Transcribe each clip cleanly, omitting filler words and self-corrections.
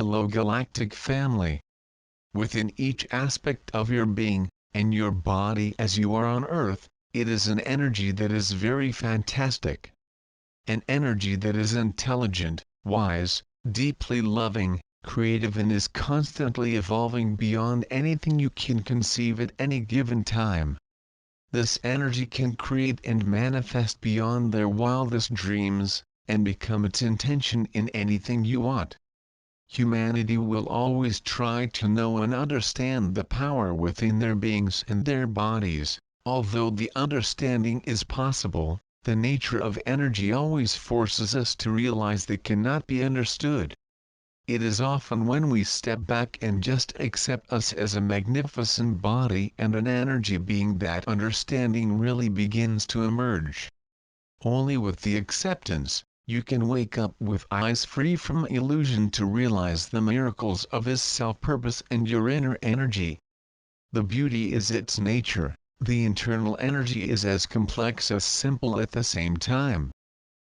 Hello Galactic family. Within each aspect of your being, and your body as you are on Earth, it is an energy that is very fantastic. An energy that is intelligent, wise, deeply loving, creative, and is constantly evolving beyond anything you can conceive at any given time. This energy can create and manifest beyond their wildest dreams, and become its intention in anything you want. Humanity will always try to know and understand the power within their beings and their bodies. Although the understanding is possible, the nature of energy always forces us to realize that cannot be understood. It is often when we step back and just accept us as a magnificent body and an energy being that understanding really begins to emerge. Only with the acceptance, you can wake up with eyes free from illusion to realize the miracles of His self-purpose and your inner energy. The beauty is its nature, the internal energy is as complex as simple at the same time.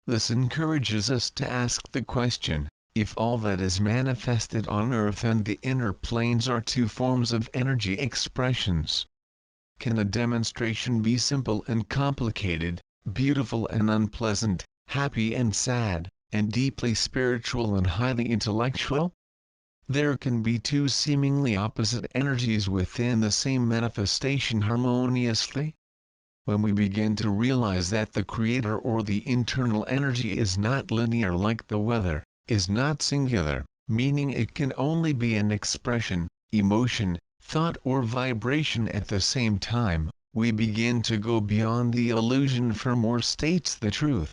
This encourages us to ask the question, if all that is manifested on Earth and the inner planes are two forms of energy expressions, can a demonstration be simple and complicated, beautiful and unpleasant, happy and sad, and deeply spiritual and highly intellectual? There can be two seemingly opposite energies within the same manifestation harmoniously? When we begin to realize that the Creator or the internal energy is not linear like the weather, is not singular, meaning it can only be an expression, emotion, thought or vibration at the same time, we begin to go beyond the illusion for more states the truth.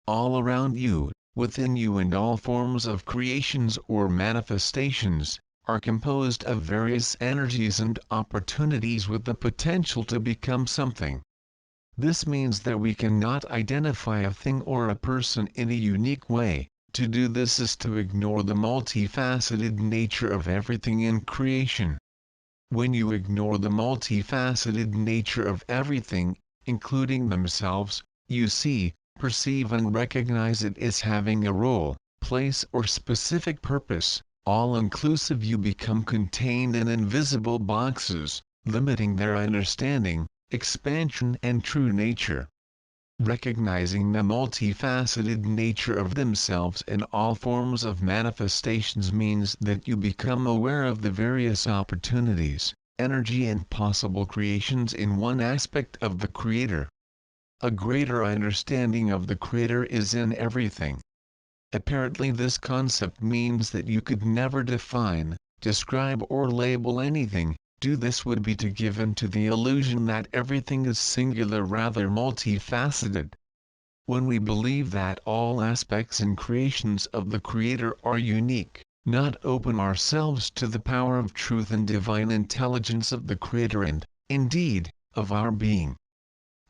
All around you, within you, and all forms of creations or manifestations, are composed of various energies and opportunities with the potential to become something. This means that we cannot identify a thing or a person in a unique way. To do this is to ignore the multifaceted nature of everything in creation. When you ignore the multifaceted nature of everything, including themselves, you see, perceive and recognize it as having a role, place or specific purpose, all-inclusive. You become contained in invisible boxes, limiting their understanding, expansion and true nature. Recognizing the multifaceted nature of themselves and all forms of manifestations means that you become aware of the various opportunities, energy and possible creations in one aspect of the Creator. A greater understanding of the Creator is in everything. Apparently this concept means that you could never define, describe or label anything. Do this would be to give in to the illusion that everything is singular rather multifaceted. When we believe that all aspects and creations of the Creator are unique, not open ourselves to the power of truth and divine intelligence of the Creator and, indeed, of our being.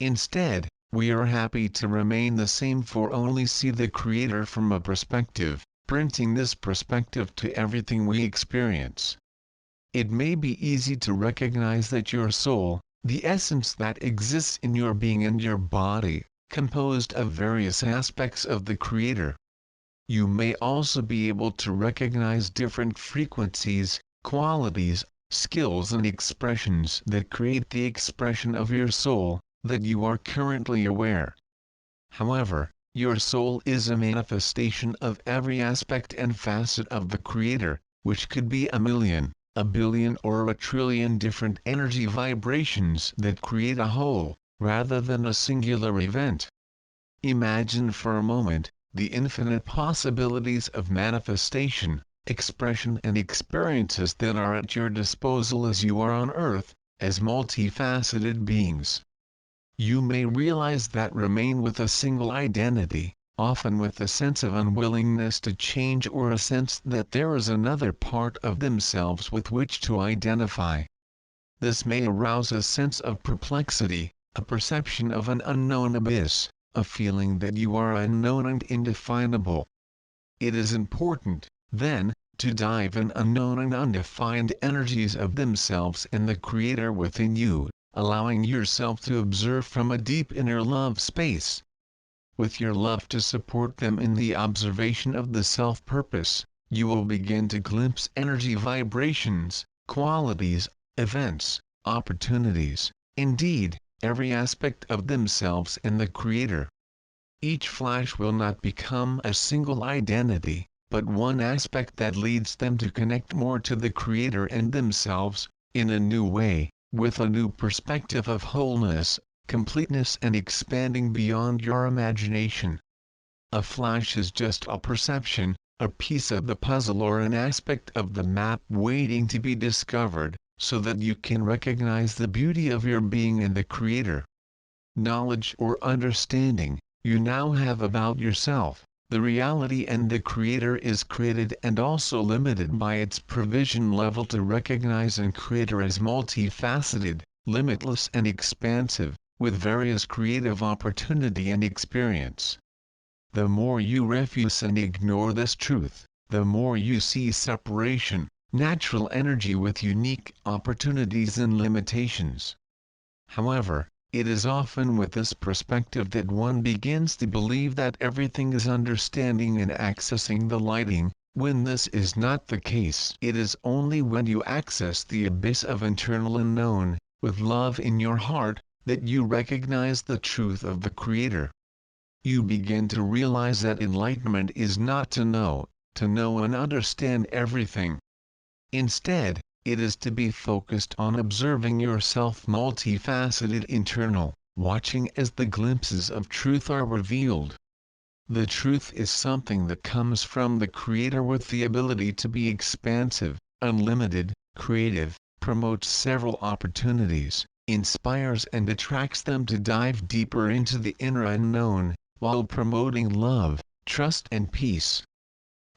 Instead, we are happy to remain the same for only see the Creator from a perspective, printing this perspective to everything we experience. It may be easy to recognize that your soul, the essence that exists in your being and your body, composed of various aspects of the Creator. You may also be able to recognize different frequencies, qualities, skills and expressions that create the expression of your soul, that you are currently aware. However, your soul is a manifestation of every aspect and facet of the Creator, which could be a million, a billion or a trillion different energy vibrations that create a whole, rather than a singular event. Imagine for a moment, the infinite possibilities of manifestation, expression and experiences that are at your disposal as you are on Earth, as multifaceted beings. You may realize that remain with a single identity, often with a sense of unwillingness to change or a sense that there is another part of themselves with which to identify. This may arouse a sense of perplexity, a perception of an unknown abyss, a feeling that you are unknown and indefinable. It is important, then, to dive in unknown and undefined energies of themselves and the Creator within you, allowing yourself to observe from a deep inner love space. With your love to support them in the observation of the self-purpose, you will begin to glimpse energy vibrations, qualities, events, opportunities, indeed, every aspect of themselves and the Creator. Each flash will not become a single identity, but one aspect that leads them to connect more to the Creator and themselves, in a new way, with a new perspective of wholeness, completeness and expanding beyond your imagination. A flash is just a perception, a piece of the puzzle or an aspect of the map waiting to be discovered, so that you can recognize the beauty of your being and the Creator. Knowledge or understanding you now have about yourself, the reality and the Creator is created and also limited by its provision level to recognize and Creator as multifaceted, limitless and expansive, with various creative opportunity and experience. The more you refuse and ignore this truth, the more you see separation, natural energy with unique opportunities and limitations. However, it is often with this perspective that one begins to believe that everything is understanding and accessing the lighting, when this is not the case. It is only when you access the abyss of internal unknown, with love in your heart, that you recognize the truth of the Creator. You begin to realize that enlightenment is not to know and understand everything. Instead, it is to be focused on observing yourself multifaceted internal, watching as the glimpses of truth are revealed. The truth is something that comes from the Creator with the ability to be expansive, unlimited, creative, promotes several opportunities, inspires and attracts them to dive deeper into the inner unknown, while promoting love, trust and peace.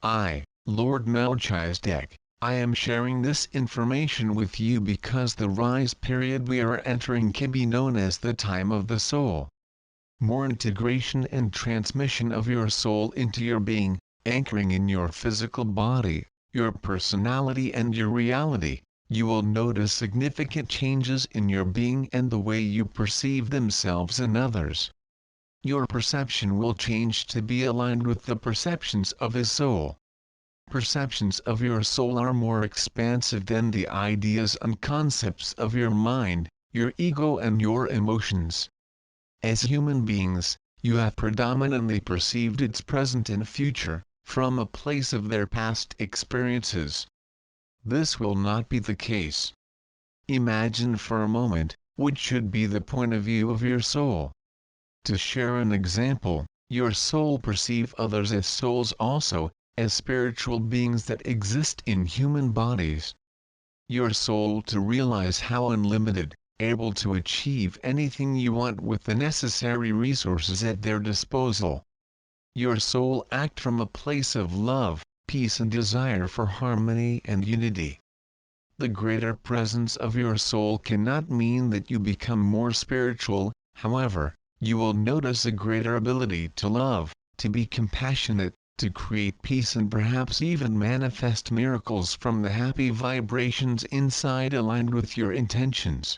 I, Lord Melchizedek, I am sharing this information with you because the rise period we are entering can be known as the time of the soul. More integration and transmission of your soul into your being, anchoring in your physical body, your personality and your reality, you will notice significant changes in your being and the way you perceive themselves and others. Your perception will change to be aligned with the perceptions of his soul. Perceptions of your soul are more expansive than the ideas and concepts of your mind, your ego and your emotions. As human beings, you have predominantly perceived its present and future, from a place of their past experiences. This will not be the case. Imagine for a moment, what should be the point of view of your soul. To share an example, your soul perceives others as souls also, as spiritual beings that exist in human bodies. Your soul to realize how unlimited, able to achieve anything you want with the necessary resources at their disposal. Your soul act from a place of love, peace and desire for harmony and unity. The greater presence of your soul cannot mean that you become more spiritual, however, you will notice a greater ability to love, to be compassionate, to create peace and perhaps even manifest miracles from the happy vibrations inside aligned with your intentions.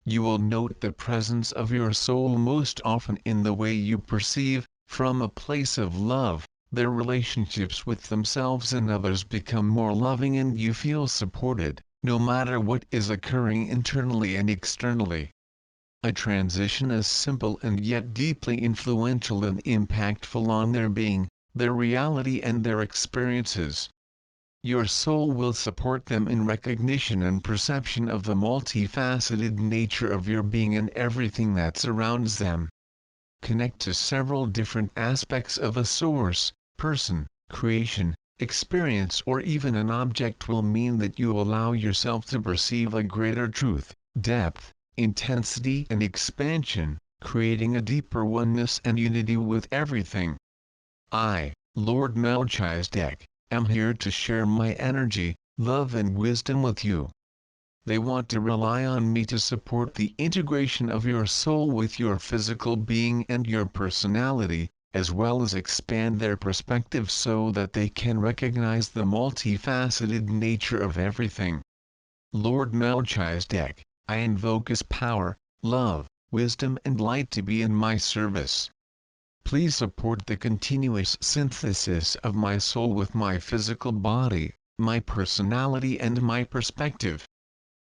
You will note the presence of your soul most often in the way you perceive, from a place of love, their relationships with themselves and others become more loving and you feel supported, no matter what is occurring internally and externally. A transition as simple and yet deeply influential and impactful on their being, their reality and their experiences. Your soul will support them in recognition and perception of the multifaceted nature of your being and everything that surrounds them. Connect to several different aspects of a source, person, creation, experience or even an object will mean that you allow yourself to perceive a greater truth, depth, intensity and expansion, creating a deeper oneness and unity with everything. I, Lord Melchizedek, am here to share my energy, love and wisdom with you. They want to rely on me to support the integration of your soul with your physical being and your personality, as well as expand their perspective so that they can recognize the multifaceted nature of everything. Lord Melchizedek, I invoke his power, love, wisdom and light to be in my service. Please support the continuous synthesis of my soul with my physical body, my personality and my perspective.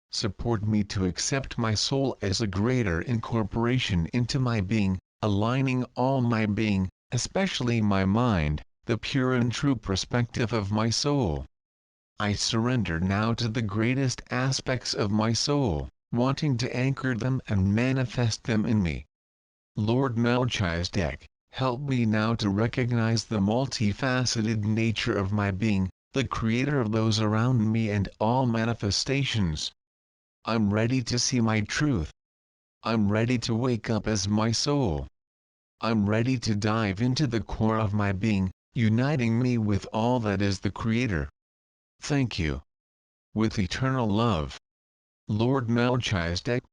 Support me to accept my soul as a greater incorporation into my being, aligning all my being, especially my mind, the pure and true perspective of my soul. I surrender now to the greatest aspects of my soul, wanting to anchor them and manifest them in me. Lord Melchizedek, help me now to recognize the multifaceted nature of my being, the creator of those around me and all manifestations. I'm ready to see my truth. I'm ready to wake up as my soul. I'm ready to dive into the core of my being, uniting me with all that is the creator. Thank you. With eternal love. Lord Melchizedek.